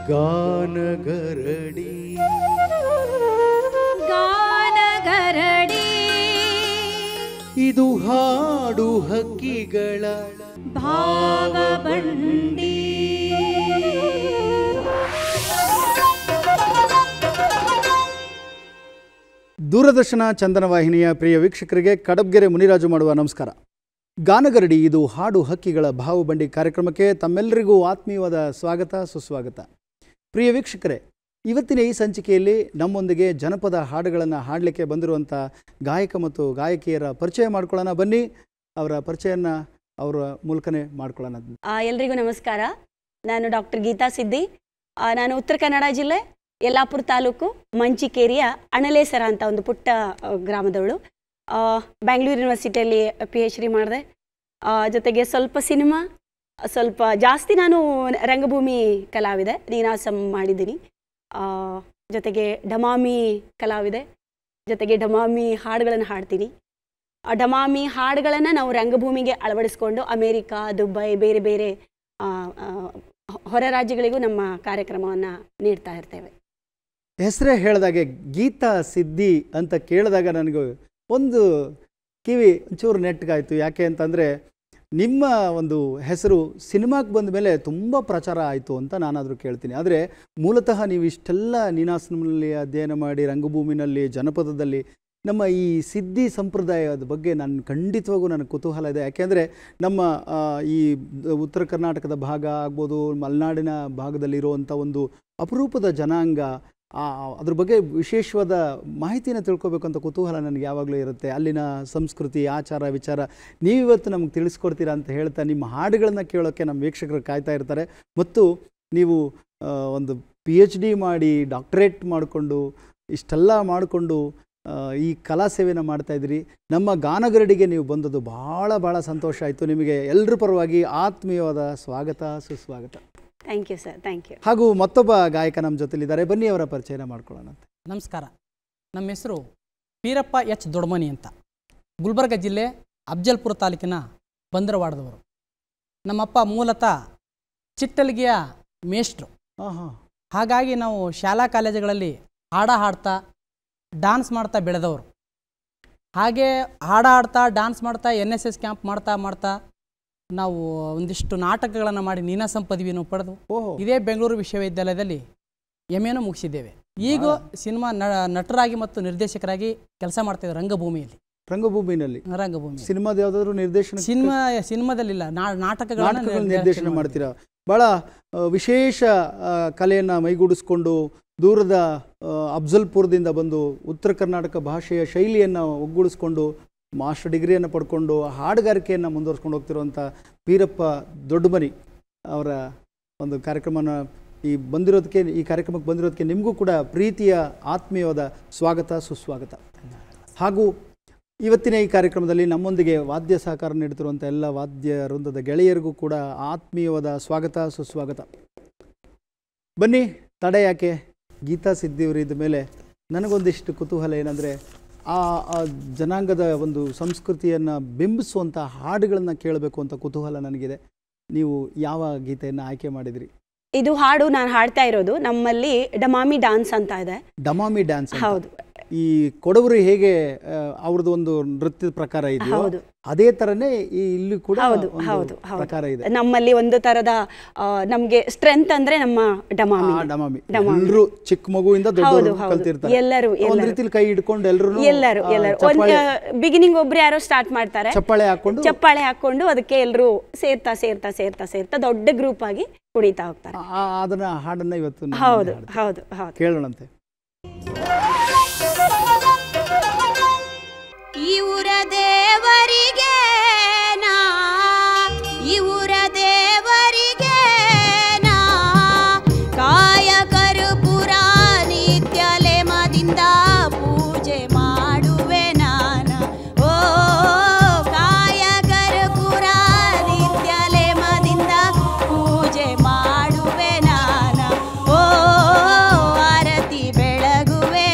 ಗಾನಗರಡಿ ಗಾನಗರಡಿ ಇದು ಹಾಡು ಹಕ್ಕಿಗಳ ಭಾವಬಂಡಿ. ದೂರದರ್ಶನ ಚಂದನ ವಾಹಿನಿಯ ಪ್ರಿಯ ವೀಕ್ಷಕರಿಗೆ ಕಡಬ್ಗೆರೆ ಮುನಿರಾಜು ಮಾಡುವ ನಮಸ್ಕಾರ. ಗಾನಗರಡಿ ಇದು ಹಾಡು ಹಕ್ಕಿಗಳ ಭಾವಬಂಡಿ ಕಾರ್ಯಕ್ರಮಕ್ಕೆ ತಮ್ಮೆಲ್ಲರಿಗೂ ಆತ್ಮೀಯವಾದ ಸ್ವಾಗತ ಸುಸ್ವಾಗತ. ಪ್ರಿಯ ವೀಕ್ಷಕರೇ, ಇವತ್ತಿನ ಈ ಸಂಚಿಕೆಯಲ್ಲಿ ನಮ್ಮೊಂದಿಗೆ ಜನಪದ ಹಾಡುಗಳನ್ನು ಹಾಡಲಿಕ್ಕೆ ಬಂದಿರುವಂಥ ಗಾಯಕ ಮತ್ತು ಗಾಯಕಿಯರ ಪರಿಚಯ ಮಾಡ್ಕೊಳ್ಳೋಣ. ಬನ್ನಿ, ಅವರ ಪರಿಚಯನ ಅವರ ಮೂಲಕನೇ ಮಾಡ್ಕೊಳ್ಳೋಣ. ಎಲ್ರಿಗೂ ನಮಸ್ಕಾರ. ನಾನು ಡಾಕ್ಟರ್ ಗೀತಾ ಸಿದ್ದಿ. ನಾನು ಉತ್ತರ ಕನ್ನಡ ಜಿಲ್ಲೆ ಯಲ್ಲಾಪುರ ತಾಲೂಕು ಮಂಚಿಕೇರಿಯ ಅಣಲೇಸರ ಅಂತ ಒಂದು ಪುಟ್ಟ ಗ್ರಾಮದವಳು. ಬ್ಯಾಂಗ್ಳೂರು ಯೂನಿವರ್ಸಿಟಿಯಲ್ಲಿ PhD ಮಾಡಿದೆ. ಜೊತೆಗೆ ಸ್ವಲ್ಪ ಸಿನಿಮಾ, ಸ್ವಲ್ಪ ಜಾಸ್ತಿ ನಾನು ರಂಗಭೂಮಿ ಕಲಾವಿದೆ, ನೀನಾಸಂ ಮಾಡಿದ್ದೀನಿ. ಜೊತೆಗೆ ಡಮಾಮಿ ಕಲಾವಿದೆ, ಜೊತೆಗೆ ಡಮಾಮಿ ಹಾಡುಗಳನ್ನು ಹಾಡ್ತೀನಿ. ಡಮಾಮಿ ಹಾಡುಗಳನ್ನು ನಾವು ರಂಗಭೂಮಿಗೆ ಅಳವಡಿಸ್ಕೊಂಡು ಅಮೇರಿಕಾ, ದುಬೈ, ಬೇರೆ ಬೇರೆ ಹೊರ ರಾಜ್ಯಗಳಿಗೂ ನಮ್ಮ ಕಾರ್ಯಕ್ರಮವನ್ನು ನೀಡ್ತಾ ಇರ್ತೇವೆ. ಹೆಸರೇ ಹೇಳಿದಾಗೆ ಗೀತಾ ಸಿದ್ದಿ ಅಂತ ಕೇಳಿದಾಗ ನನಗೆ ಒಂದು ಕಿವಿ ಒಂಚೂರು ನೆಟ್ಟಗಾಯಿತು. ಯಾಕೆ ಅಂತಂದರೆ ನಿಮ್ಮ ಒಂದು ಹೆಸರು ಸಿನಿಮಾಕ್ಕೆ ಬಂದ ಮೇಲೆ ತುಂಬ ಪ್ರಚಾರ ಆಯಿತು ಅಂತ ನಾನಾದರೂ ಕೇಳ್ತೀನಿ. ಆದರೆ ಮೂಲತಃ ನೀವು ಇಷ್ಟೆಲ್ಲ ನೀನಾಸಂನಲ್ಲಿ ಅಧ್ಯಯನ ಮಾಡಿ ರಂಗಭೂಮಿನಲ್ಲಿ ಜನಪದದಲ್ಲಿ ನಮ್ಮ ಈ ಸಿದ್ದಿ ಸಂಪ್ರದಾಯದ ಬಗ್ಗೆ ಖಂಡಿತವಾಗೂ ನನಗೆ ಕುತೂಹಲ ಇದೆ. ಯಾಕೆಂದರೆ ನಮ್ಮ ಈ ಉತ್ತರ ಕರ್ನಾಟಕದ ಭಾಗ ಆಗ್ಬೋದು, ಮಲೆನಾಡಿನ ಭಾಗದಲ್ಲಿರುವಂಥ ಒಂದು ಅಪರೂಪದ ಜನಾಂಗ, ಅದ್ರ ಬಗ್ಗೆ ವಿಶೇಷವಾದ ಮಾಹಿತಿನ ತಿಳ್ಕೊಬೇಕು ಅಂತ ಕುತೂಹಲ ನನಗೆ ಯಾವಾಗಲೂ ಇರುತ್ತೆ. ಅಲ್ಲಿನ ಸಂಸ್ಕೃತಿ, ಆಚಾರ, ವಿಚಾರ ನೀವಿವತ್ತು ನಮ್ಗೆ ತಿಳಿಸ್ಕೊಡ್ತೀರಾ ಅಂತ ಹೇಳ್ತಾ ನಿಮ್ಮ ಹಾಡುಗಳನ್ನು ಕೇಳೋಕ್ಕೆ ನಮ್ಮ ವೀಕ್ಷಕರು ಕಾಯ್ತಾ ಇರ್ತಾರೆ. ಮತ್ತು ನೀವು ಒಂದು PhD ಮಾಡಿ ಡಾಕ್ಟರೇಟ್ ಮಾಡಿಕೊಂಡು ಇಷ್ಟೆಲ್ಲ ಮಾಡಿಕೊಂಡು ಈ ಕಲಾ ಸೇವೆನ ಮಾಡ್ತಾಯಿದ್ರಿ. ನಮ್ಮ ಗಾನಗರಡಿಗೆ ನೀವು ಬಂದದ್ದು ಭಾಳ ಸಂತೋಷ ಆಯಿತು. ನಿಮಗೆ ಎಲ್ಲರ ಪರವಾಗಿ ಆತ್ಮೀಯವಾದ ಸ್ವಾಗತ ಸುಸ್ವಾಗತ. Thank you sir, thank you. ಹಾಗೂ ಮತ್ತೊಬ್ಬ ಗಾಯಕ ನಮ್ಮ ಜೊತೆಲಿದ್ದಾರೆ, ಬನ್ನಿ ಅವರ ಪರಿಚಯನ ಮಾಡ್ಕೊಳ್ಳೋಣ. ನಮಸ್ಕಾರ, ನಮ್ಮ ಹೆಸರು ವೀರಪ್ಪ H. ದೊಡ್ಮನಿ ಅಂತ, ಗುಲ್ಬರ್ಗ ಜಿಲ್ಲೆ ಅಫ್ಜಲ್ಪುರ ತಾಲೂಕಿನ ಬಂದರವಾಡದವರು. ನಮ್ಮಪ್ಪ ಮೂಲತಃ ಚಿಟ್ಟಲ್ಗಿಯ ಮೇಷ್ಟ್ರು. ಹಾಗಾಗಿ ನಾವು ಶಾಲಾ ಕಾಲೇಜುಗಳಲ್ಲಿ ಹಾಡ್ತಾ ಡ್ಯಾನ್ಸ್ ಮಾಡ್ತಾ ಬೆಳೆದವರು. ಹಾಗೆ ಹಾಡ್ತಾ ಡ್ಯಾನ್ಸ್ ಮಾಡ್ತಾ NSS ಕ್ಯಾಂಪ್ ಮಾಡ್ತಾ ನಾವು ಒಂದಿಷ್ಟು ನಾಟಕಗಳನ್ನು ಮಾಡಿ ನೀನಾಸಂ ಪದವಿಯನ್ನು ಪಡೆದು ಇದೇ ಬೆಂಗಳೂರು ವಿಶ್ವವಿದ್ಯಾಲಯದಲ್ಲಿ MA ಮುಗಿಸಿದ್ದೇವೆ. ಈಗ ಸಿನಿಮಾ ನಟರಾಗಿ ಮತ್ತು ನಿರ್ದೇಶಕರಾಗಿ ಕೆಲಸ ಮಾಡ್ತಿದ್ದೇವೆ ರಂಗಭೂಮಿಯಲ್ಲಿ. ಸಿನಿಮಾದ ಯಾವುದಾದ್ರು ನಿರ್ದೇಶನ? ಸಿನಿಮಾದಲ್ಲಿಲ್ಲ, ನಾಟಕಗಳನ್ನು ನಿರ್ದೇಶನ ಮಾಡ್ತೀರಾ. ಭಾಳ ವಿಶೇಷ ಕಲೆಯನ್ನು ಮೈಗೂಡಿಸ್ಕೊಂಡು ದೂರದ ಅಫ್ಜಲ್ಪುರದಿಂದ ಬಂದು ಉತ್ತರ ಕರ್ನಾಟಕ ಭಾಷೆಯ ಶೈಲಿಯನ್ನು ಒಗ್ಗೂಡಿಸ್ಕೊಂಡು ಮಾಸ್ಟರ್ ಡಿಗ್ರಿಯನ್ನು ಪಡ್ಕೊಂಡು ಹಾಡುಗಾರಿಕೆಯನ್ನು ಮುಂದುವರ್ಸ್ಕೊಂಡು ಹೋಗ್ತಿರುವಂಥ ವೀರಪ್ಪ ದೊಡ್ಡಮನಿ ಅವರ ಒಂದು ಕಾರ್ಯಕ್ರಮನ ಈ ಕಾರ್ಯಕ್ರಮಕ್ಕೆ ಬಂದಿರೋದಕ್ಕೆ ನಿಮಗೂ ಕೂಡ ಪ್ರೀತಿಯ ಆತ್ಮೀಯವಾದ ಸ್ವಾಗತ ಸುಸ್ವಾಗತ. ಹಾಗೂ ಇವತ್ತಿನ ಈ ಕಾರ್ಯಕ್ರಮದಲ್ಲಿ ನಮ್ಮೊಂದಿಗೆ ವಾದ್ಯ ಸಹಕಾರ ನೀಡುತ್ತಿರುವಂಥ ಎಲ್ಲ ವಾದ್ಯ ವೃಂದದ ಗೆಳೆಯರಿಗೂ ಕೂಡ ಆತ್ಮೀಯವಾದ ಸ್ವಾಗತ ಸುಸ್ವಾಗತ. ಬನ್ನಿ, ತಡೆ ಯಾಕೆ, ಗೀತಾ ಸಿದ್ದಿಯವರಿದ್ದ ಮೇಲೆ ನನಗೊಂದಿಷ್ಟು ಕುತೂಹಲ ಏನಂದರೆ ಆ ಜನಾಂಗದ ಒಂದು ಸಂಸ್ಕೃತಿಯನ್ನು ಬಿಂಬಿಸುವಂಥ ಹಾಡುಗಳನ್ನು ಕೇಳಬೇಕು ಅಂತ ಕುತೂಹಲ ನನಗಿದೆ. ನೀವು ಯಾವ ಗೀತೆಯನ್ನು ಆಯ್ಕೆ ಮಾಡಿದ್ರಿ? ಇದು ಹಾಡು ನಾನು ಹಾಡ್ತಾ ಇರೋದು ನಮ್ಮಲ್ಲಿ ಡಮಾಮಿ ಡ್ಯಾನ್ಸ್ ಅಂತ ಇದೆ. ಡಮಾಮಿ ಡ್ಯಾನ್ಸ್? ಹೌದು. ಈ ಕೊಡವರು ಹೇಗೆ ಅವ್ರದ್ದು ಒಂದು ನೃತ್ಯದ ಪ್ರಕಾರ ಇದೆಯೋ ಅದೇ ತರನೇ ಇಲ್ಲಿ ಕೂಡ ಪ್ರಕಾರ ಇದೆ. ನಮ್ಮಲ್ಲಿ ಒಂದು ತರದ ನಮ್ಗೆ ಸ್ಟ್ರೆಂತ್ ಅಂದ್ರೆ ನಮ್ಮ ಡಮಾಮಿ. ಎಲ್ಲರೂ ಚಿಕ್ಕ ಮಗುವಿಂದ ದೊಡ್ಡವರು ಕಲ್ತಿರ್ತಾರೆ. ಎಲ್ಲರೂ ಒಂದು ರೀತಿಲಿ ಕೈ ಹಿಡ್ಕೊಂಡು ಎಲ್ಲರೂ ಬಿಗಿನಿಂಗ್ ಒಬ್ರು ಯಾರೋ ಸ್ಟಾರ್ಟ್ ಮಾಡ್ತಾರೆ, ಚಪ್ಪಾಳೆ ಹಾಕೊಂಡು ಅದಕ್ಕೆ ಎಲ್ಲರೂ ಸೇರ್ತಾ ದೊಡ್ಡ ಗ್ರೂಪ್ ಆಗಿ ಕುಣಿತಾ ಹೋಗ್ತಾರೆ. ಅದನ್ನ ಹಾಡನ್ನ ಇವತ್ತು ಹೌದು ಕೇಳೋಣಂತೆ. ಇವರ ದೇವರಿಗೆ ನಾ, ಇವರ ದೇವರಿಗೆ ನಾ ಕಾಯ ಕರ್ಪೂರ ನಿತ್ಯಲೆ ಮದಿಂದ ಪೂಜೆ ಮಾಡುವೆ ನಾನ. ಓ ಕಾಯ ಕರ್ಪೂರ ನಿತ್ಯಲೆ ಮದಿಂದ ಪೂಜೆ ಮಾಡುವೆ ನಾನ. ಓ ಆರತಿ ಬೆಳಗುವೆ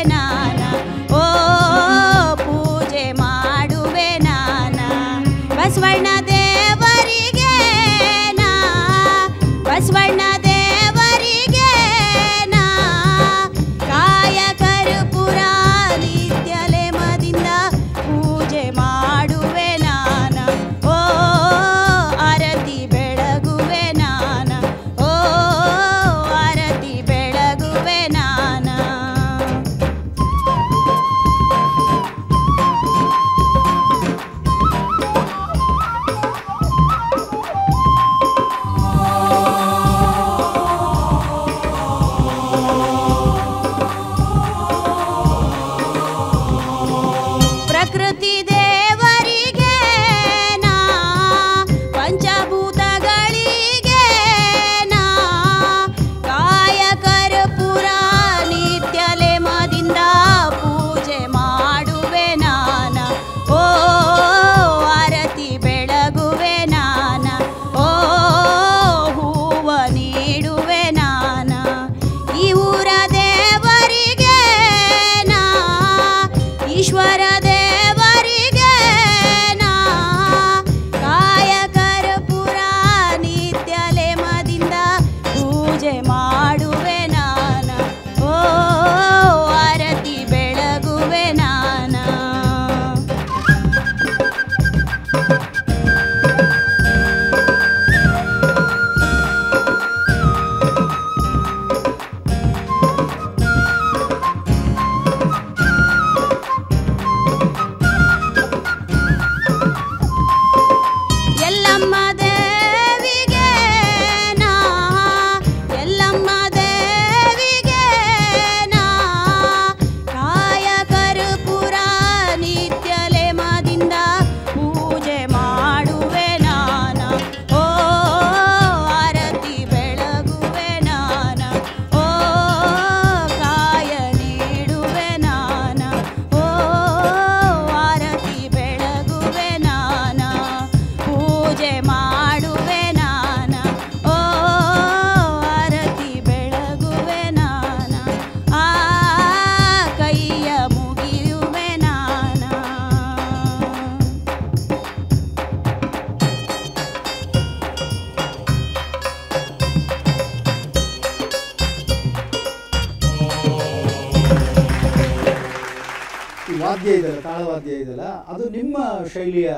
ವಾದ್ಯ ಇದೆಯಲ್ಲ, ತಾಳವಾದ್ಯ ಇದೆಯಲ್ಲ, ಅದು ನಿಮ್ಮ ಶೈಲಿಯ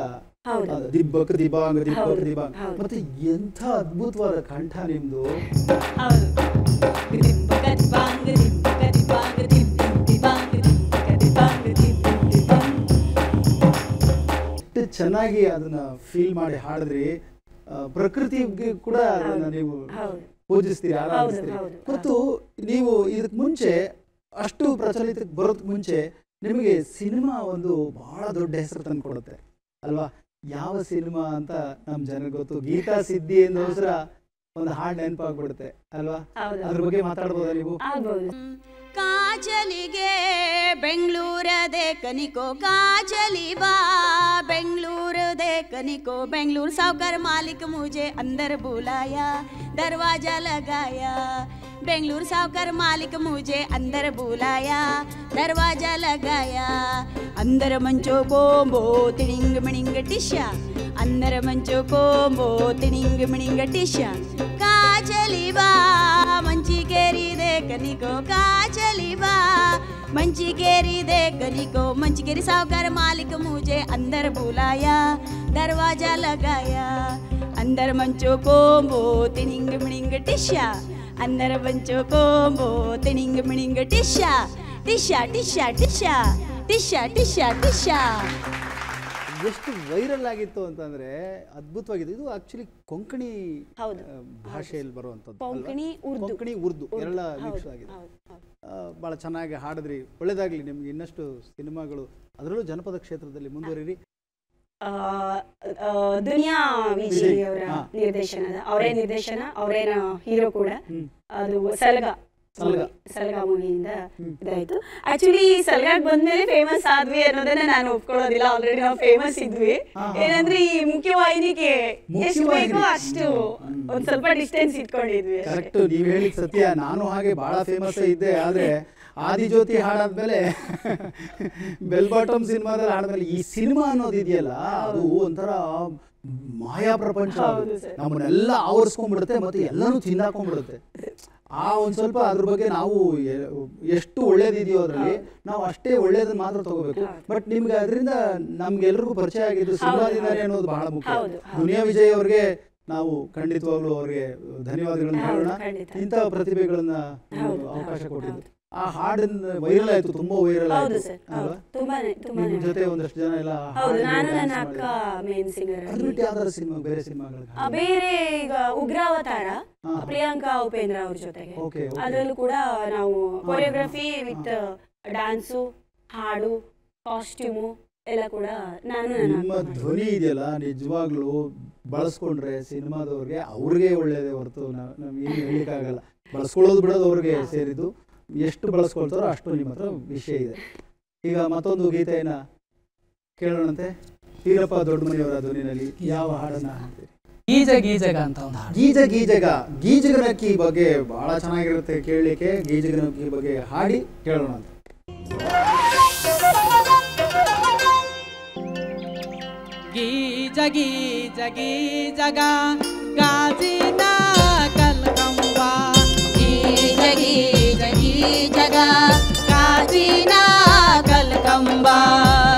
ದಿಬ್ಬಕ್ ದಿಬಾಂಗ್ ದಿಬ್ಬಕ್ ದಿಬಾಂಗ್. ಮತ್ತೆ ಎಂಥ ಅದ್ಭುತವಾದ ಕಂಠ ನಿಮ್ದು. ಎಷ್ಟು ಚೆನ್ನಾಗಿ ಅದನ್ನ ಫೀಲ್ ಮಾಡಿ ಹಾಡಿದ್ರಿ. ಪ್ರಕೃತಿಗೆ ಕೂಡ ಅದನ್ನ ನೀವು ಪೂಜಿಸ್ತೀರಿ, ಆರಾಧಿಸ್ತೀರಿ. ಮತ್ತು ನೀವು ಇದಕ್ಕೆ ಮುಂಚೆ ಅಷ್ಟು ಪ್ರಚಲಿತಕ್ಕೆ ಬರೋದಕ್ಕೆ ಮುಂಚೆ ನಿಮಗೆ ಸಿನಿಮಾ ಒಂದು ಬಹಳ ದೊಡ್ಡ ಹೆಸರು ತಂದು ಕೊಡುತ್ತೆ ಅಲ್ವಾ? ಯಾವ ಸಿನಿಮಾ ಅಂತ ನಮ್ಮ ಜನರಿಗೆ ಗೊತ್ತು. ಗೀತಾ ಸಿದ್ಧಿ ಅನ್ನೋಸ್ರ ಒಂದು ಹಾಡು ನೆನಪಾಗ್ಬಿಡುತ್ತೆ ಅಲ್ವಾ? ಅದ್ರ ಬಗ್ಗೆ ಮಾತಾಡ್ಬೋದಾ ನೀವು? ಕಾಜಲಿಗೆ ಬೆಂಗಳೂರದೆ ಕನಿಕೋ काजली बा बेंगलुर दे कनिको बेंगलुर सावकार मालिक मुझे अंदर बुलाया दरवाजा लगाया बेंगलुर सावकार मालिक मुझे अंदर बुलाया दरवाजा लगाया अंदर मंचो कोंबो तिनिंग मिनिंग टिशा अंदर मंचो कोंबो तिनिंग मिनिंग टिशा काजली बा मंची केरी दे कनिको काजली बा मंची केरी दे कनिको मंची केरी सावकार मालिक मुझे अंदर बुलाया दरवाजा लगाया अंदर मंचो कोंबो तिनिंग मिनिंग टिशा अंदर मंचो कोंबो तिनिंग मिनिंग टिशा टिशा टिशा टिशा टिशा टिशा टिशा ಎಷ್ಟು ವೈರಲ್ ಆಗಿತ್ತು ಅಂತಂದ್ರೆ ಅದ್ಭುತವಾಗಿದೆ. ಇದು ಆಕ್ಚುಲಿ ಕೊಂಕಣಿ ಭಾಷೆಯಲ್ಲಿ ಬರುವಂಥದ್ದು, ಕೊಂಕಣಿ ಉರ್ದು ಎಲ್ಲ ಮಿಕ್ಸ್ ಆಗಿದೆ. ಭಾಳ ಚೆನ್ನಾಗಿ ಹಾಡಿದ್ರಿ, ಒಳ್ಳೇದಾಗ್ಲಿ ನಿಮ್ಗೆ. ಇನ್ನಷ್ಟು ಸಿನಿಮಾಗಳು ಅದರಲ್ಲೂ ಜನಪದ ಕ್ಷೇತ್ರದಲ್ಲಿ ಮುಂದುವರಿರಿ. ದುನಿಯಾ ವಿಜಯ್ ಅವರ ನಿರ್ದೇಶನದ ಅವರೇ ನಿರ್ದೇಶನ ಅವರೇನ ಹೀರೋ ಕೂಡ. ಅದು ಸಲಗ ಮೂವಿಯಿಂದ ಇದಾಯ್ತು. ಆಕ್ಚುಲಿ ಸಲಗಾಗ್ ಬಂದ್ಮೇಲೆ ಫೇಮಸ್ ಆದ್ವಿ ಅನ್ನೋದನ್ನ ನಾನು ಒಪ್ಕೊಳ್ಳೋದಿಲ್ಲ. ಆಲ್ರೆಡಿ ನಾವು ಫೇಮಸ್ ಇದ್ವಿ. ಏನಂದ್ರೆ ಈ ಮುಖ್ಯವಾಹಿನಿಗೆ ಎಷ್ಟು ಬೇಕೋ ಅಷ್ಟು ಒಂದ್ ಸ್ವಲ್ಪ ಡಿಸ್ಟೆನ್ಸ್ ಇಟ್ಕೊಂಡಿದ್ವಿ. ಕರೆಕ್ಟ್, ನೀವ್ ಹೇಳಿ ಸತ್ಯ. ನಾನು ಹಾಗೆ ಬಹಳ ಫೇಮಸ್ ಇದ್ದೆ. ಆದ್ರೆ ಆದಿಜ್ಯೋತಿ ಹಾಡಾದ್ಮೇಲೆ ಬೆಲ್ ಬಾಟಮ್ ಸಿನಿಮಾದಲ್ಲಿ ಹಾಡಿದ್ಮೇಲೆ ಈ ಸಿನಿಮಾ ಅನ್ನೋದು ಇದೆಯಲ್ಲ, ಅದು ಒಂಥರ ಮಾಯಾ ಪ್ರಪಂಚ. ನಮ್ಮನ್ನೆಲ್ಲ ಆವರಿಸ್ಕೊಂಡ್ಬಿಡುತ್ತೆ ಮತ್ತೆ ಎಲ್ಲಾನು ತಿಂದಾಕೊಂಡ್ಬಿಡುತ್ತೆ. ಆ ಒಂದ್ ಸ್ವಲ್ಪ ಅದ್ರ ಬಗ್ಗೆ ನಾವು ಎಷ್ಟು ಒಳ್ಳೇದಿದೆಯೋ ಅದರಲ್ಲಿ ನಾವು ಅಷ್ಟೇ ಒಳ್ಳೇದನ್ನ ಮಾತ್ರ ತಗೋಬೇಕು. ಬಟ್ ನಿಮ್ಗೆ ಅದರಿಂದ ನಮ್ಗೆಲ್ರಿಗೂ ಪರಿಚಯ ಆಗಿದ್ದು ಸಿನಿಮಾದಿಂದಾನೆ ಅನ್ನೋದು ಬಹಳ ಮುಖ್ಯ. ದುನಿಯಾ ವಿಜಯ್ ಅವ್ರಿಗೆ ನಾವು ಖಂಡಿತವಾಗ್ಲೂ ಅವ್ರಿಗೆ ಧನ್ಯವಾದಗಳನ್ನ ಹೇಳೋಣ. ಇಂತಹ ಪ್ರತಿಭೆಗಳನ್ನ ಅವಕಾಶ ಕೊಟ್ಟಿದ್ದು. ಆ ಹಾಡನ್ನ ವೈರಲ್ ಆಯ್ತು, ತುಂಬಾ ವೈರಲ್ ಆಯ್ತು ಅಲ್ವಾ? ನಿಮ್ ಜೊತೆ ಒಂದಷ್ಟು ಜನ ಎಲ್ಲ ಸಿನಿಮಾ, ಬೇರೆ ಸಿನಿಮಾಗಳು ಬೇರೆ ಈಗ ಉಗ್ರಾವತಾರ ಪ್ರಿಯಾಂಕಾ ಉಪೇಂದ್ರ ಅವ್ರ ಜೊತೆಗೆ, ಅದ್ರಲ್ಲೂ ಕೂಡ ನಾವು ಕೊರಿಯೋಗ್ರಫಿ ವಿತ್ ಡ್ಯಾನ್ಸು, ಹಾಡು, ಕಾಸ್ಟ್ಯೂಮು ಎಲ್ಲ ಕೂಡ ನಾನು. ನಿಮ್ಮ ಧ್ವನಿ ಇದೆಯಲ್ಲ ನಿಜವಾಗ್ಲೂ ಬಳಸ್ಕೊಂಡ್ರೆ ಸಿನಿಮಾದವ್ರಿಗೆ ಅವ್ರಿಗೆ ಒಳ್ಳೇದೇ ಹೊರತು ನಮ್ಗೆ ಏನು ಹೇಳಿಕ್ಕಾಗಲ್ಲ. ಬಳಸ್ಕೊಳ್ಳೋದು ಬಿಡೋದು ಅವ್ರಿಗೆ ಸೇರಿದ್ದು. ಎಷ್ಟು ಬಳಸ್ಕೊಳ್ತಾರೋ ಅಷ್ಟು ನಿಮ್ಮ ಹತ್ರ ವಿಷಯ ಇದೆ. ಈಗ ಮತ್ತೊಂದು ಗೀತೆಯನ್ನ ಕೇಳೋಣಂತೆ. ವೀರಪ್ಪ ದೊಡ್ಡಮನಿಯವರ ಧ್ವನಿನಲ್ಲಿ ಯಾವ ಹಾಡನ್ನ ಹಾಡ್ತೀರಿ? ಗೀಜ ಗೀಜಗ ಅಂತ ಒಂದು ಹಾಡು. ಗೀಜ ಗೀಜಗ, ಗೀಜಗನಕ್ಕಿ ಬಗ್ಗೆ ಬಹಳ ಚೆನ್ನಾಗಿರುತ್ತೆ ಕೇಳಲಿಕ್ಕೆ. ಗೀಜಗನಕ್ಕಿ ಬಗ್ಗೆ ಹಾಡಿ ಕೇಳೋಣಂತೆ. ಗೀಜ ಗೀಜ ಗೀಜಗ ಗಾಜಿನ ಕಲ್ಕಂಬ, ಗೀಜ ಗೀಜ ಗೀಜಗ ಗಾಜಿನ ಕಲ್ಕಂಬ,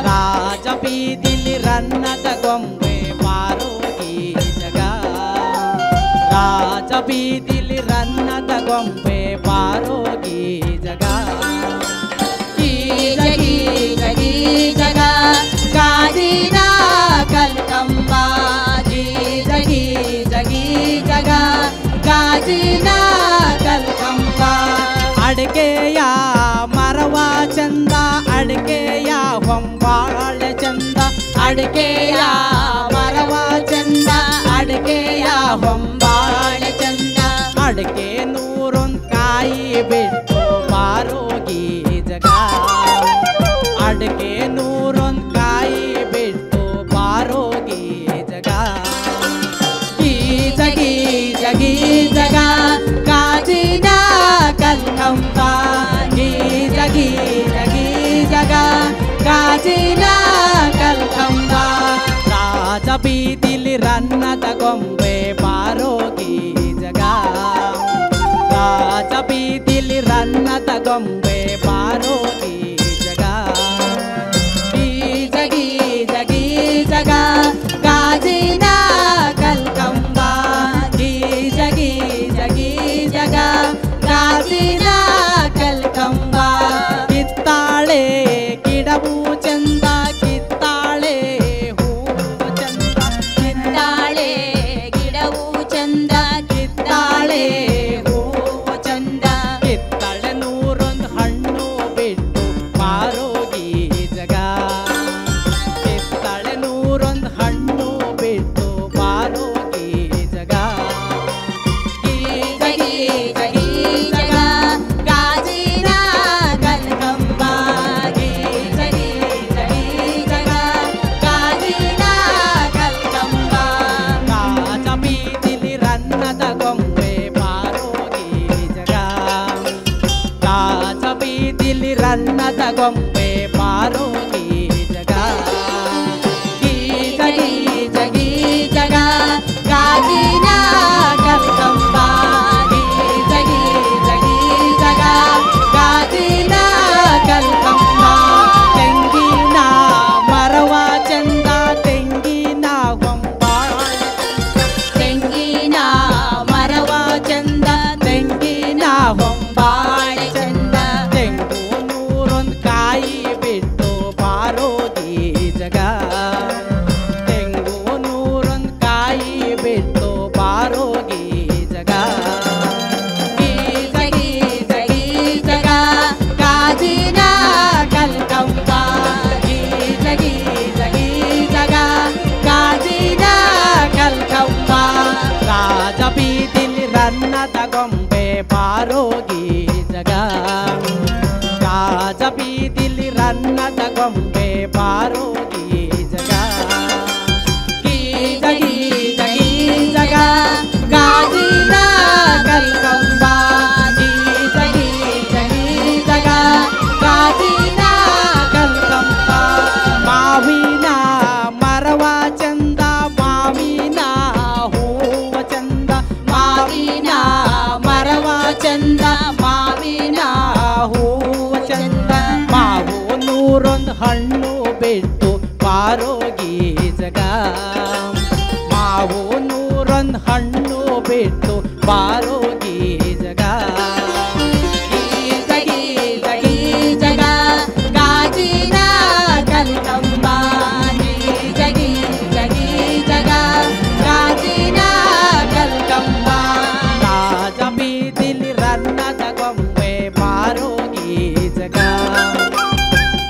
ರಾಜ ಬೀದಿಲಿ ರನ್ನದ ಗೊಂಬೆ ಬಾರೋ ಗೀಜಗ, ರಾಜ ಬೀದಿಲಿ ರನ್ನದ ಗೊಂಬೆ ಬಾರೋ ಗೀಜಗ. ಗೀಜ ಗೀಜ ಗೀಜಗ ಗಾಜಿನ ಕಲ್ಕಂಬ, ಗೀಜ ಗೀಜ ಗೀಜಗ ಗಾಜಿನ ಕಲ್ಕಂಬ. ಅಡಿಕೆಯ ಮರವ ಚಂದ, ಅಡಿಕೆಯ ಹೊಂಬಾಳೆ ಚಂದ, ಅಡಿಕೆಯ ಮರವ ಚಂದ, ಅಡಿಕೆಯ ಹೊಂಬಾಳೆ ಚಂದ. ಅಡಿಕೆ ನೂರೊಂದು ಕಾಯಿ ಬಿಟ್ಟು ಬಾರೋ ಗೀಜಗ, ಅಡಿಕೆ ನೂರೊಂದು ಕಾಯಿ ಬಿಟ್ಟು ಬಾರೋ ಗೀಜಗ. ಗೀಜ ಗೀಜ ಗೀಜಗ ಗಾಜಿನ ಕಲ್ಕಂಬ, ಗೀಜ ಗೀಜ ಗೀಜಗ ಗಾಜಿನ ಕಲ್ಕಂಬ. ರಾಜ ಬೀದಿಲಿ ರನ್ನದ ಗೊಂಬೆ ಬಾರೋ ಗೀಜಗ, ರಾಜ ಬೀದಿಲಿ ರನ್ನದ ಗೊಂಬೆ ಬಾರೋ ಗೀಜಗ. ಗೊಂಬೆ ಬಾರೋ ಗೀಜಗ ಗೀಜ ಗೀಜ ಗೀಜಗ ಗಾಜಿನ ಕಲ್ಕಂಬ ಗೀಜ ಗೀಜ ಗೀಜಗ ಗಾಜಿನ ಕಲ್ಕಂಬ ತೆಂಗಿನ ಮರವ ಚಂದ ತೆಂಗಿನ ಹೊಂಬಾಳೆ ತೆಂಗಿನ ಮರವ ಚಂದ ತೆಂಗಿನ ಹೊಂಬಾಳೆ ಚಂದ ತೆಂಗು ನೂರೊಂದು ಕಾಯಿ ಬಿಟ್ಟು ಬಾರೋ ಗೀಜಗ ತೆಂಗು ನೂರೊಂದು ಕಾಯಿ ಬಿಟ್ಟು ಬಾರೋ ಗೀಜಗ ಗೀಜ ಗೀಜ ಗೀಜಗ ಗಾಜಿನ ಕಲ್ಕಂಬ ಗೀಜ ಗೀಜ ಗೀಜಗ ಗಾಜಿನ ಕಲ್ಕಂಬ ರಾಜ ಬೀದಿಲಿ ರನ್ನದ ಗೊಂಬೆ ಬಾರೋ ಗೀಜಗ ರಾಜ ಬೀದಿಲಿ ರನ್ನದ ಗೊಂಬೆ ಬಾರೋ ಗೀಜಗ ಗೀಜ ಗೀಜ ಗೀಜಗ ಗಾಜಿನ ಕಲ್ಕಂಬ ಗೀಜ ಗೀಜ ಗೀಜಗ ಗಾಜಿನ ಕಲ್ಕಂಬ ಮಾವಿನ ಮರವ ಚಂದ ಮಾವಿನ ಹೂವ ಚಂದ ಮಾವಿನ ಮರವ ಚಂದ ಮಾವಿನ ಹೂವ ಚಂದ ಮಾವು ನೂರೊಂದು ಹಣ್ಣು ಬಿಟ್ಟು ಬಾರೋ ಗೀಜಗ ಮಾವು ನೂರೊಂದು ಹಣ್ಣು ಬಿಟ್ಟು ಬಾರೋ ಗೀಜಗ ಗೀಜ ಗೀಜ ಗೀಜಗ ಗಾಜಿನ ಕಲ್ಕಂಬ ಗೀಜ ಗೀಜ ಗೀಜಗ ಗಾಜಿನ ಕಲ್ಕಂಬ ರಾಜ ಬೀದಿಲಿ ರನ್ನದ ಗೊಂಬೆ ಬಾರೋ ಗೀಜಗ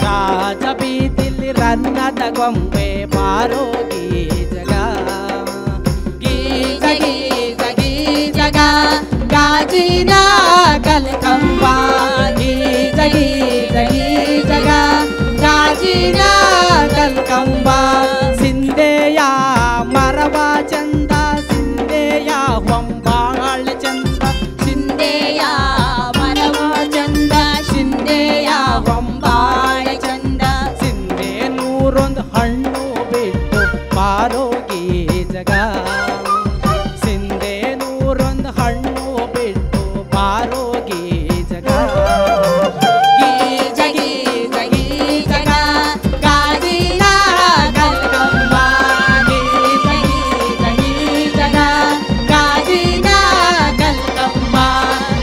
ರಾಜ ಬೀದಿಲಿ ರನ್ನದ ಗೊಂಬೆ ಬಾರೋ ಗೀಜಗ ಗೀಜ ಗೀಜ ಗೀಜಗ ಗಾಜಿನ ಕಲ್ಕಂಬ ಗೀಜ ಗೀಜ ಗೀಜಗ ಗಾಜಿನ ಕಲ್ಕಂಬ ಸಿಂಧೆಯ ಮರವ ಚಂದ ಸಿಂಧೆಯ ಹೊಂಬಾಳೆ ಚಂದ ಸಿಂಧೆಯ ಮರವ ಚಂದ ಸಿಂಧೆಯ ಹೊಂಬಾಳೆ ಚಂದ ಸಿಂಧೆ ನೂರೊಂದು ಹಣ್ಣು ಬಿಟ್ಟು ಬಾರೋ ಗೀಜಗ ಸಿಂಧೆ ನೂರೊಂದು ಹಣ್ಣು ಬಿಟ್ಟು ಬಾರೋ ಗೀಜಗ ಗೀಜ ಗೀಜ ಗೀಜಗ ಗಾಜಿನ ಕಲ್ಕಂಬ ಗೀಜ ಗೀಜ ಗೀಜಗ ಗಾಜಿನ ಕಲ್ಕಂಬ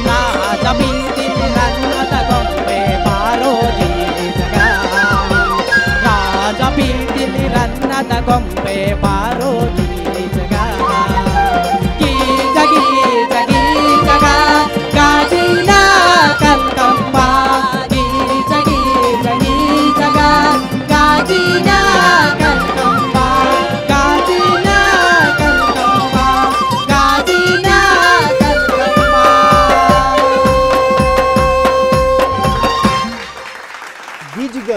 ರಾಜ ಬೀದಿಲಿ ರನ್ನದ ಗೊಂಬೆ ಬಾರೋ ಗೀಜಗ ರಾಜ ಬೀದಿಲಿ ರನ್ನದ ಗೊಂಬೆ ಬಾರೋ ಗೀಜಗ ಗೀಜ ಗೀಜ ಗೀಜಗ ಗಾಜಿನ ಕಲ್ಕಂಬ ಗೀಜ ಗೀಜ ಗೀಜಗ ಗಾಜಿನ ಕಲ್ಕಂಬ ಗಾಜಿನ ಕಲ್ಕಂಬ ಗಾಜಿನ ಕಲ್ಕಂಬ. ಗೀಜುಗ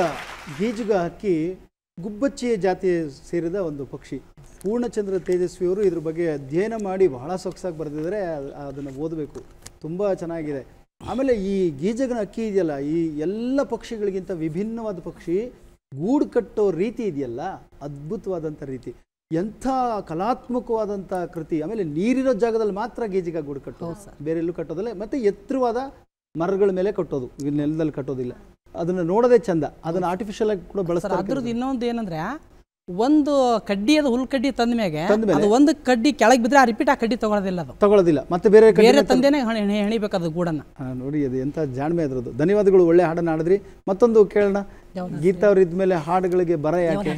ಗೀಜುಗ ಹಕ್ಕಿ ಗುಬ್ಬಚ್ಚಿಯ ಜಾತಿಗೆ ಸೇರಿದ ಒಂದು ಪಕ್ಷಿ. ಪೂರ್ಣಚಂದ್ರ ತೇಜಸ್ವಿಯವರು ಇದ್ರ ಬಗ್ಗೆ ಅಧ್ಯಯನ ಮಾಡಿ ಬಹಳ ಸೊಗಸಾಗಿ ಬರೆದಿದ್ದಾರೆ. ಅದನ್ನು ಓದಬೇಕು, ತುಂಬ ಚೆನ್ನಾಗಿದೆ. ಆಮೇಲೆ ಈ ಗೀಜಗನ ಹಕ್ಕಿ ಇದೆಯಲ್ಲ, ಈ ಎಲ್ಲ ಪಕ್ಷಿಗಳಿಗಿಂತ ವಿಭಿನ್ನವಾದ ಪಕ್ಷಿ. ಗೂಡು ಕಟ್ಟೋ ರೀತಿ ಇದೆಯಲ್ಲ, ಅದ್ಭುತವಾದಂಥ ರೀತಿ, ಎಂಥ ಕಲಾತ್ಮಕವಾದಂಥ ಕೃತಿ. ಆಮೇಲೆ ನೀರಿರೋ ಜಾಗದಲ್ಲಿ ಮಾತ್ರ ಗೀಜಿಗ ಗೂಡು ಕಟ್ಟೋದು, ಬೇರೆ ಎಲ್ಲೂ ಕಟ್ಟೋದಿಲ್ಲ. ಮತ್ತು ಎತ್ತರವಾದ ಮರಗಳ ಮೇಲೆ ಕಟ್ಟೋದು, ನೆಲದಲ್ಲಿ ಕಟ್ಟೋದಿಲ್ಲ. ಅದನ್ನು ನೋಡೋದೇ ಚಂದ. ಅದನ್ನು ಆರ್ಟಿಫಿಷಿಯಲ್ ಆಗಿ ಕೂಡ ಬಳಸ್ತಾರೆ. ಅದ್ರದ್ದು ಇನ್ನೊಂದು ಏನಂದ್ರೆ, ಒಂದು ಕಡ್ಡಿ ಅದು ಹುಲ್ ಕಡ್ಡಿ ತಂದ ಮ್ಯಾಗೆ ಅದು ಒಂದು ಕಡ್ಡಿ ಕೆಳಗೆ ಬಿದ್ರೆ ಆ ರಿಪೀಟ್ ಆ ಕಡ್ಡಿ ತಗೊಳ್ಳೋದಿಲ್ಲ. ಮತ್ತೆ ಬೇರೆ ತಂದೇನೆ ಹೆಣಿಬೇಕು ಅದು ಗೂಡನ್ನ. ನೋಡಿ, ಅದು ಎಂಥ ಜಾಣ್ಮೆ ಅದ್ರದ್ದು. ಧನ್ಯವಾದಗಳು, ಒಳ್ಳೆ ಹಾಡನ್ನು ಹಾಡಿದ್ರಿ. ಮತ್ತೊಂದು ಕೇಳೋಣ. ಗೀತಾ ಅವ್ರ ಇದ್ಮೇಲೆ ಹಾಡುಗಳಿಗೆ ಬರ ಯಾಕೆ?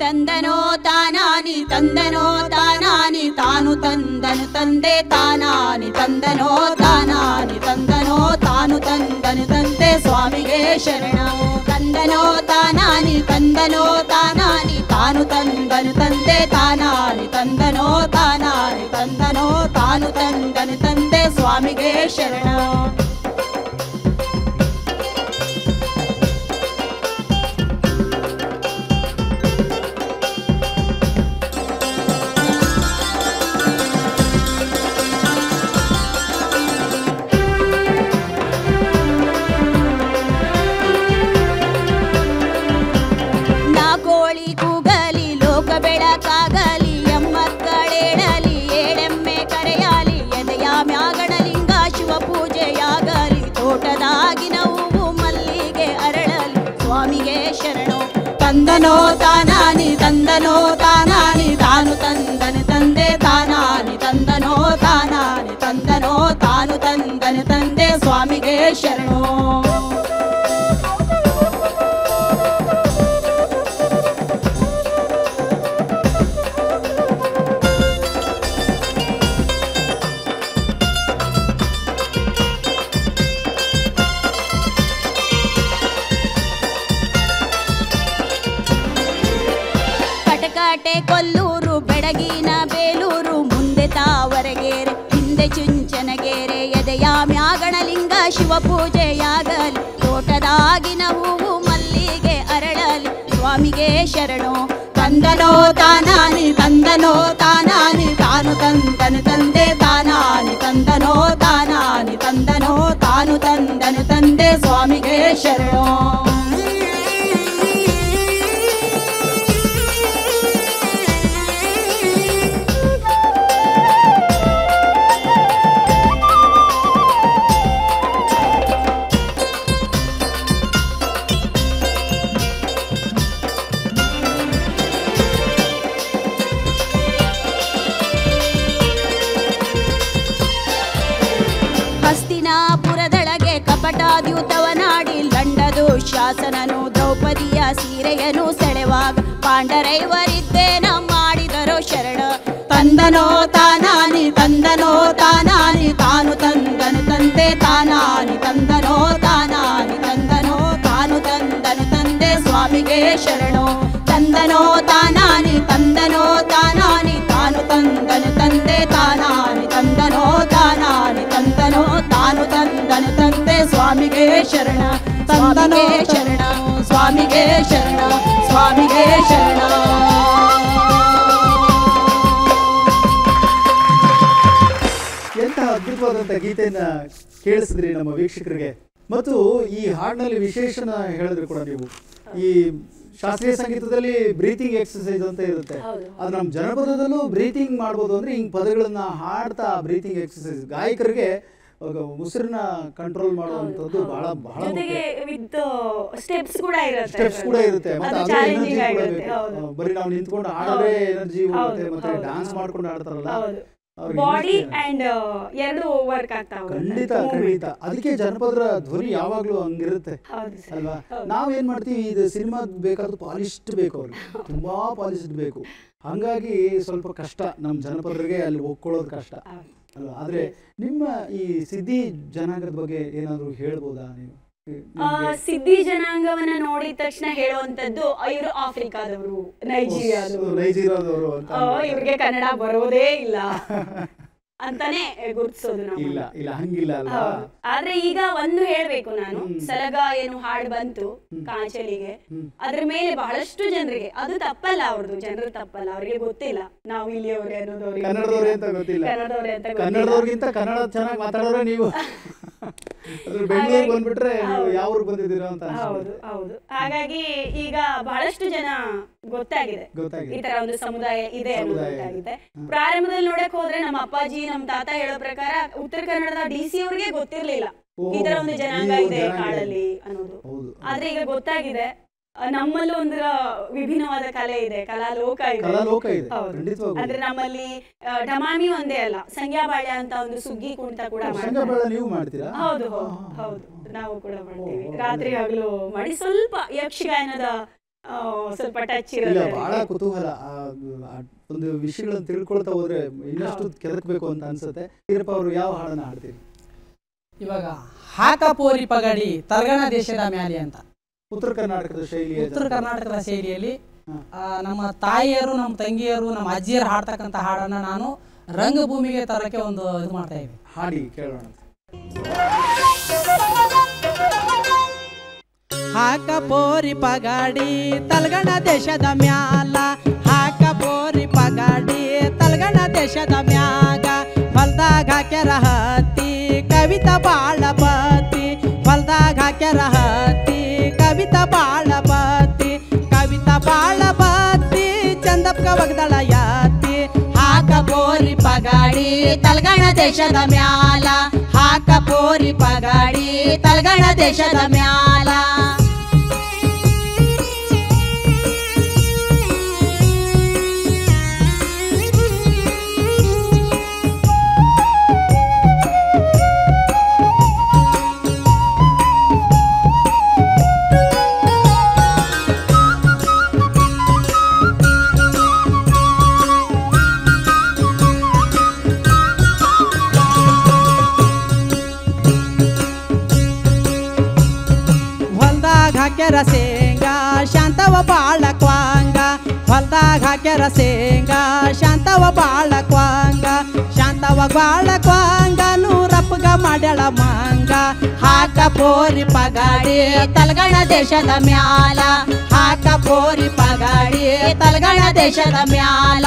ತಂದನೋ ತಾನಾನಿ ತಂದನೋ ತಾನಾನಿ ತಾನು ತಂದನು ತಂದೆ ತಾನಾನಿ ತಂದನೋ ತಾನಾನಿ ತಂದನೋ ತಾನು ತಂದನು ತಂದೆ ಸ್ವಾಮಿಗೆ ಶರಣ. ತಂದನೋ ತಾನಾನಿ ತಂದನೋ ತಾನಾನಿ ತಾನು ತಂದನು ತಂದೆ ತಾನಾನಿ ತಂದನೋ ತಾನಾನಿ ತಂದನೋ ತಾನು ತಂದನು ತಂದೆ ಸ್ವಾಮಿಗೆ ಶರಣ. ತಂದನೋ ತಾನಾನಿ ತಂದನೋ ತಾನಾನಿ ತಾನು ತಂದನೆ ತಂದೆ ತಾನಾನಿ ತಂದನೋ ತಾನಾನಿ ತಂದನೋ ತಾನು ತಂದನೆ ತಂದೆ ಸ್ವಾಮಿಗೆ ಶರಣು. ಕಟಕಾಟೆ ಕೊಲ್ಲೂರು ಬೆಡಗಿನ ಬೇಲೂರು ಮುಂದೆ ತಾವರಗೆರೆ ಹಿಂದೆ ಚುಂಚನಗೆರೆ ಎದೆಯ ಮ್ಯಾಗಣಲಿಂಗ ಶಿವ ಪೂಜೆಯಾಗಲಿ ತೋಟದಾಗಿನ ಹೂವು ಮಲ್ಲಿಗೆ ಅರಳಲಿ ಸ್ವಾಮಿಗೆ ಶರಣು. ತಂದನೋ ತಾನಾನಿ ತಂದನೋ ತಾನಾನಿ ತಾನು ತಂದನು ತಂದೆ ತಾನಾನಿ ತಂದನೋ ತಾನಾನಿ ತಂದನೋ ತಾನು ತಂದನು ತಂದೆ ಸ್ವಾಮಿಗೆ ಶರಣು. ಹಸ್ತಿನಾಪುರದೊಳಗೆ ಕಪಟಾದ್ಯೂತವನಾಡಿ ಲಂಡದು ಶಾಸನನು ದ್ರೌಪದಿಯ ಸೀರೆಯನು ಸೆಳೆವಾಗ ಪಾಂಡರೈವರಿದ್ದೇನ ಮಾಡಿದರೋ ಶರಣ. ತಂದನೋ ತಾನಾನಿ ತಂದನೋ ತಾನಾನಿ ತಾನು ತಂದನು ತಂದೆ ತಾನಾನಿ ತಂದನೋ ತಾನಾನಿ ತಂದನೋ ತಾನು ತಂದನು ತಂದೆ ಸ್ವಾಮಿಗೆ ಶರಣು. ತಂದನೋ ತಾನಾನಿ ತಂದನೋ ತಾನಾನಿ ತಾನು ತಂದನು ತಂದೆ ತಾನಾನಿ ತಂದನೋ ತಾನಾನಿ ತಂದನೋ ತಾನು ತಂದನು ತಂದೆ ಸ್ವಾಮಿಗೆ ಶರಣ. ತಂದನೋ ಶರಣ ಸ್ವಾಮಿಗೆ ಶರಣ ಸ್ವಾಮಿಗೆ ಶರಣ. ಎಂಥ ಅದ್ಭುತವಾದಂಥ ಗೀತೆಯನ್ನ ಕೇಳಿಸಿದ್ರಿ ನಮ್ಮ ವೀಕ್ಷಕರಿಗೆ. ಮತ್ತು ಈ ಹಾಡಿನಲ್ಲಿ ವಿಶೇಷನ ಹೇಳಿದ್ರು ಕೂಡ ನೀವು, ಈ ಶಾಸ್ತ್ರೀಯ ಸಂಗೀತದಲ್ಲಿ ಬ್ರೀತಿಂಗ್ ಎಕ್ಸಸೈಸ್ ಅಂತ ಇರುತ್ತೆ, ಅದು ನಮ್ಮ ಜನಪದದಲ್ಲೂ ಬ್ರೀತಿಂಗ್ ಮಾಡ್ಬೋದು. ಅಂದ್ರೆ ಹಿಂಗ್ ಪದಗಳನ್ನ ಹಾಡ್ತಾ ಬ್ರೀತಿಂಗ್ ಎಕ್ಸಸೈಸ್ ಗಾಯಕರಿಗೆ ಉಸಿರನ್ನ ಕಂಟ್ರೋಲ್ ಮಾಡುವಂಥದ್ದು ಬಹಳ ಬಹಳ ಸ್ಟೆಪ್ಸ್ ಕೂಡ ಇರುತ್ತೆ. ಮತ್ತೆ ಬರೀ ನಾವು ನಿಂತ್ಕೊಂಡು ಹಾಡೋದೇ ಎನರ್ಜಿ ಹೋಗುತ್ತೆ. ಮತ್ತೆ ಡ್ಯಾನ್ಸ್ ಮಾಡ್ಕೊಂಡು ಹಾಡ್ತಾರಲ್ಲ, ಬಾಡಿ ಅಂಡ್ ಎರಡು ವರ್ಕ್ ಆಗ್ತಾವ. ಖಂಡಿತ ಅದಕ್ಕೆ ಜನಪದರ ಧ್ವನಿ ಯಾವಾಗ್ಲೂ ಹಂಗಿರುತ್ತೆ ಅಲ್ವಾ. ನಾವೇನ್ ಮಾಡ್ತೀವಿ, ಇದು ಸಿನಿಮಾ ಬೇಕಾದ್ರೂ ಪಾಲಿಶ್ಡ್ ಬೇಕು, ಅವ್ರಿಗೆ ತುಂಬಾ ಪಾಲಿಶ್ಡ್ ಬೇಕು. ಹಂಗಾಗಿ ಸ್ವಲ್ಪ ಕಷ್ಟ ನಮ್ಮ ಜನಪದರಿಗೆ ಅಲ್ಲಿ ಒಪ್ಕೊಳ್ಳೋದು ಕಷ್ಟ ಅಲ್ವಾ. ಆದ್ರೆ ನಿಮ್ಮ ಈ ಸಿದ್ಧಿ ಜನಾಂಗದ ಬಗ್ಗೆ ಏನಾದ್ರು ಹೇಳ್ಬೋದಾ ನೀವು? ಸಿದ್ಧಿ ಜನಾಂಗವನ್ನ ನೋಡಿದ ತಕ್ಷಣ ಹೇಳುವಂತದ್ದು ಇವರು ಆಫ್ರಿಕಾದವರು, ನೈಜೀರಿಯಾದವರು, ಇವ್ರಿಗೆ ಕನ್ನಡ ಬರೋದೇ ಇಲ್ಲ ಅಂತಾನೆ ಗುರುತಿಸೋದು ನಾವು. ಇಲ್ಲ ಹಂಗಿಲ್ಲ ಅಲ್ವಾ. ಆದ್ರೆ ಈಗ ಒಂದು ಹೇಳ್ಬೇಕು ನಾನು, ಸಲಗ ಏನು ಹಾಡು ಬಂತು ಕಾಂಚಲಿಗೆ, ಅದ್ರ ಮೇಲೆ ಬಹಳಷ್ಟು ಜನರಿಗೆ ಅದು ತಪ್ಪಲ್ಲ, ಅವ್ರದ್ದು ಜನರು ತಪ್ಪಲ್ಲ, ಅವ್ರಿಗೆ ಗೊತ್ತಿಲ್ಲ ನಾವು ಇಲ್ಲಿಯವರೇ ಅನ್ನೋದು, ಕನ್ನಡದವ್ರೆ ಅಂತ ಗೊತ್ತಿಲ್ಲ. ಕನ್ನಡದವ್ರಿಗಿಂತ ಕನ್ನಡ ಚೆನ್ನಾಗಿ ಮಾತಾಡೋರೆ ನೀವು. ಬೆಂಗಳೂರಿಗೆ ಬಂದ್ಬಿಟ್ರೆ ಯಾವ ಊರಿಗೆ ಬಂದಿದ್ದೀರಾ ಅಂತ. ಹೌದು. ಹಾಗಾಗಿ ಈಗ ಬಹಳಷ್ಟು ಜನ ಗೊತ್ತಾಗಿದೆ ಈ ತರ ಒಂದು ಸಮುದಾಯ ಇದೆ ಅನ್ನೋದು ಗೊತ್ತಾಗಿದೆ. ಪ್ರಾರಂಭದಲ್ಲಿ ನೋಡಕ್ ಹೋದ್ರೆ ನಮ್ಮ ಅಪ್ಪಾಜಿ ನಮ್ಮ ತಾತ ಹೇಳೋ ಪ್ರಕಾರ ಉತ್ತರ ಕನ್ನಡದ DC ಅವ್ರಿಗೆ ಗೊತ್ತಿರ್ಲಿಲ್ಲ ಈ ತರ ಒಂದು ಜನಾಂಗ ಇದೆ ಕಾಡಲ್ಲಿ ಅನ್ನೋದು. ಆದ್ರೆ ಈಗ ಗೊತ್ತಾಗಿದೆ, ನಮ್ಮಲ್ಲೂ ಒಂದು ವಿಭಿನ್ನವಾದ ಕಲೆ ಇದೆ, ಕಲಾಲೋಕ ಇದೆ. ಅಂದ್ರೆ ನಮ್ಮಲ್ಲಿ ಢಮಾಮಿ ಒಂದೇ ಅಲ್ಲ, ಸಂಗ್ಯಾಬಾಳ್ಯ ಅಂತ ಒಂದು ಸುಗ್ಗಿ ಕುಣಿತ ಕೂಡ ಮಾಡ್ತೀವಿ. ಹೌದು, ನಾವು ಕೂಡ ಮಾಡ್ತೀವಿ. ರಾತ್ರಿ ಹಗಲು ಮಾಡಿ ಸ್ವಲ್ಪ ಯಕ್ಷಗಾನದ ಸ್ವಲ್ಪ ಟಚ್ ಇರುತ್ತೆ. ಬಹಳ ಕುತೂಹಲ, ಒಂದು ವಿಷಯಗಳನ್ನು ತಿಳ್ಕೊಳ್ತಾ ಹೋದ್ರೆ ಇನ್ನಷ್ಟು ಕೆದಕ್ಬೇಕು ಅಂತ ಅನ್ಸುತ್ತೆ. ವೀರಪ್ಪ ಅವರು ಯಾವ ಹಾಡನ್ನ ಹಾಡ್ತೀವಿ ಇವಾಗ? ಹಾಕಪೋರಿ ಪಗಡಿ ತಲಗಣ ದೇಶದ ಮ್ಯಾಲಿ ಅಂತ ಉತ್ತರ ಕರ್ನಾಟಕದ ಶೈಲಿಯಲ್ಲಿ ನಮ್ಮ ತಾಯಿಯರು, ನಮ್ಮ ತಂಗಿಯರು, ನಮ್ಮ ಅಜ್ಜಿಯರು ಹಾಡ್ತಕ್ಕಂಥ ಹಾಡನ್ನ ನಾನು ರಂಗಭೂಮಿಗೆ ತರಕ್ಕೆ ಒಂದು ಇದು ಮಾಡ್ತಾ ಇದ್ದೀನಿ. ಹಾಡಿ ಕೇಳೋಣ. ಹಾಕಪೋರಿ ಪಗಾಡಿ ತಲಗಣ ದೇಶದ ಮ್ಯಾಲ, ಹಾಕಪೋರಿ ಪಗಾಡಿ ತಲಗಣ ದೇಶದ ಮ್ಯಾಗ, ಹೊಲ್ದಾಗ ಹಾಕ್ಯಾರ ಹತ್ತಿ ಕವಿತಾ ಬಾಳ ಬತ್ತಿ, ಹೊಲ್ದಾಗ ಹಾಕ್ಯಾರ ಹತ್ತಿ ಕವಿತಾ ಬಾಳ ಬತ್ತಿ, ಕವಿತಾ ಬಾಳ ಬತ್ತಿ ಚಂದಪ್ಪ ಒಗದಳ ಯಾತಿ. ಹಾಕಪೋರಿ ಪಗಾಡಿ ತಲಗಣ ದೇಶದ ಮ್ಯಾಲ, ಹಾಕಪೋರಿ ಪಗಾಡಿ ತಲಗಣ ದೇಶದ ಮ್ಯಾಲ. ಹಾಕ್ಯಾರ ಶೇಂಗಾ ಶಾಂತವ ಬಾಳ ಕ್ವಾಂಗ ಹೊಲ್ದಾಗ ಹಾಕ್ಯಾರ ಶೇಂಗಾ ಶಾಂತವ ಬಾಳ ಕ್ವಾಂಗ ಶಾಂತವ ಬಾಳ ಕ್ವಾಂಗ ನೂರಪ್ಪಗ ಮಾಡ್ಯಾಳ ಮಾಂಗ ಹಾಕ ಪೋರಿ ಪಗಾಡಿ ತಲಗಣ ದೇಶದ ಮ್ಯಾಲ ಹಾಕ ಪೋರಿ ಪಗಾಡಿ ತಲಗಣ ದೇಶದ ಮ್ಯಾಲ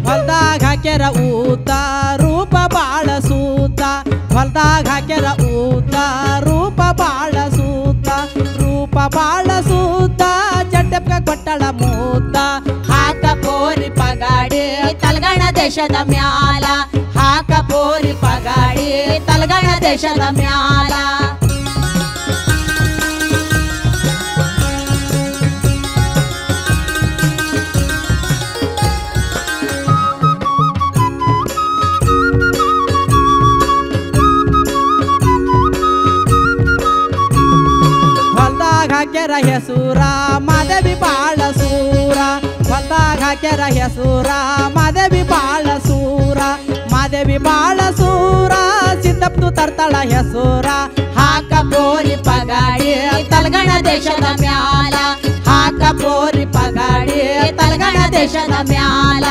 ಹೊಲ್ದಾಗ ಹಾಕ್ಯಾರ ಊತ ರೂಪ ಬಾಳ ಸೂತ ಹೊಲ್ದಾಗ ಹಾಕ್ಯಾರ ಊತ ರೂಪ ಬಾಳ ಸೂತ ರೂಪ ಬಾಳ ಸೂತ ಚಟ್ಟಪ್ಪ ಕೊಟ್ಟಳ ಮೂತ ಹಾಕ ಪೋರಿ ಪಗಾಡಿ ತಲಗಣ ದೇಶದ ಮ್ಯಾಲ ಹಾಕ ಪೋರಿ ಪಗಾಡಿ ತಲಗಣ ದೇಶದ ಮ್ಯಾಲ ಹಾಕ್ಯಾರ ಹೆಸೂರ ಮಾದೇವಿ ಬಾಳ ಸೂರ ಹೊಲ್ದಾಗ ಹಾಕ್ಯಾರ ಹೆಸೂರ ಮಾದೇವಿ ಬಾಳ ಸೂರ ಮಾದೇವಿ ಬಾಳ ಸೂರ ಸಿದ್ದಪ್ಪು ತರ್ತಾಳ ಹೆಸೂರ ಹಾಕ ಪೋರಿ ಪಗಾಡಿ ತಲಗಣ ದೇಶದ ಮ್ಯಾಲ ಹಾಕ ಪೋರಿ ಪಗಾಡಿ ತಲಗಣ ದೇಶದ ಮ್ಯಾಲ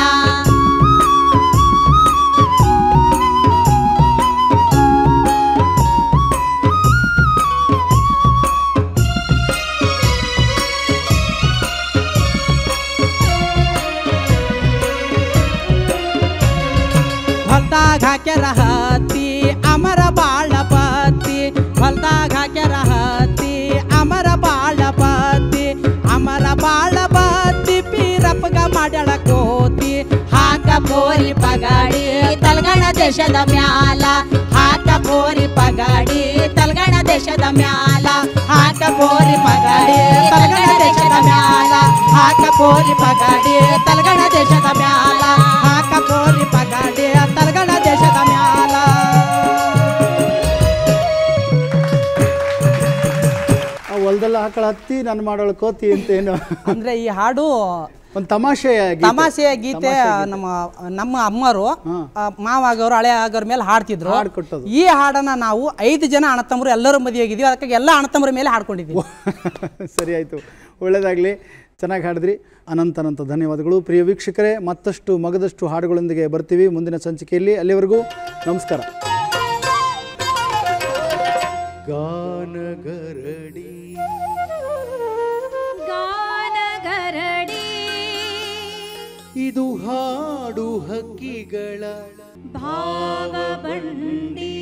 ಹೊಲ್ದಾಗ ಹಾಕ್ಯಾರ ಹತ್ತಿ ಅಮರ ಬಾಳ ಪತ್ತಿ ಹೊಲ್ದಾಗ ಹಾಕ್ಯಾರ ಹತ್ತಿ ಅಮರ ಬಾಳ ಪತ್ತಿ ಅಮರ ಬಾಳ ಪತ್ತಿ ಪೀರಪ್ಪಗ ಮಾಡ್ಯಾಳ ಕೋತಿ ಹಾಕ ಪೋರಿ ಪಗಾಡಿ ತಲಗಣ ದೇಶದ ಮ್ಯಾಲ ಹಾಕ ಪೋರಿ ಪಗಾಡಿ ತಲಗಣ ದೇಶದ ಮ್ಯಾಲ ಹಾಕ ಪೋರಿ ಪಗಾಡಿ ತಲಗಣ ದೇಶದ ಮ್ಯಾಲ ಹಾಕ ಪೋರಿ ಪಗಾಡಿ ತಲಗಣ ದೇಶದ ಮ್ಯಾಲ ಹಾಕ ಪೋರಿ ಪಗಾಡಿ ತಲಗಣ ದೇಶದ ಮ್ಯಾಲ ಹೊಲದಲ್ಲ ಆಕಳ ಹತ್ತಿ ನಾನು ಮಾಡೋಳ ಕೋತಿ ಅಂತೇನು ಅಂದ್ರೆ ಈ ಹಾಡು ಒಂದು ತಮಾಷೆಯ ಗೀತೆ ನಮ್ಮ ಅಮ್ಮರು ಮಾವ ಆಗೋರು ಹಳೆ ಆಗೋರ ಮೇಲೆ ಹಾಡ್ತಿದ್ರು. ಈ ಹಾಡನ್ನ ನಾವು 5 ಜನ ಅಣ್ಣತಮ್ಮರು ಎಲ್ಲರೂ ಮದುವೆಯಾಗಿದ್ದೀವಿ, ಅದಕ್ಕಾಗಿ ಎಲ್ಲ ಅಣ್ಣತಮ್ಮರ ಮೇಲೆ ಹಾಡ್ಕೊಂಡಿದ್ದೀವಿ. ಸರಿ ಆಯಿತು, ಒಳ್ಳೆಯದಾಗಲಿ, ಚೆನ್ನಾಗಿ ಹಾಡಿದ್ರಿ. ಅನಂತ ಧನ್ಯವಾದಗಳು. ಪ್ರಿಯ ವೀಕ್ಷಕರೇ, ಮತ್ತಷ್ಟು ಮಗದಷ್ಟು ಹಾಡುಗಳೊಂದಿಗೆ ಬರ್ತೀವಿ ಮುಂದಿನ ಸಂಚಿಕೆಯಲ್ಲಿ. ಅಲ್ಲಿವರೆಗೂ ನಮಸ್ಕಾರ. ಗಾನಗರಡಿ ಗಾನಗರಡಿ ಇದು ಹಾಡು ಹಕ್ಕಿಗಳ ಭಾವಬಂಡಿ.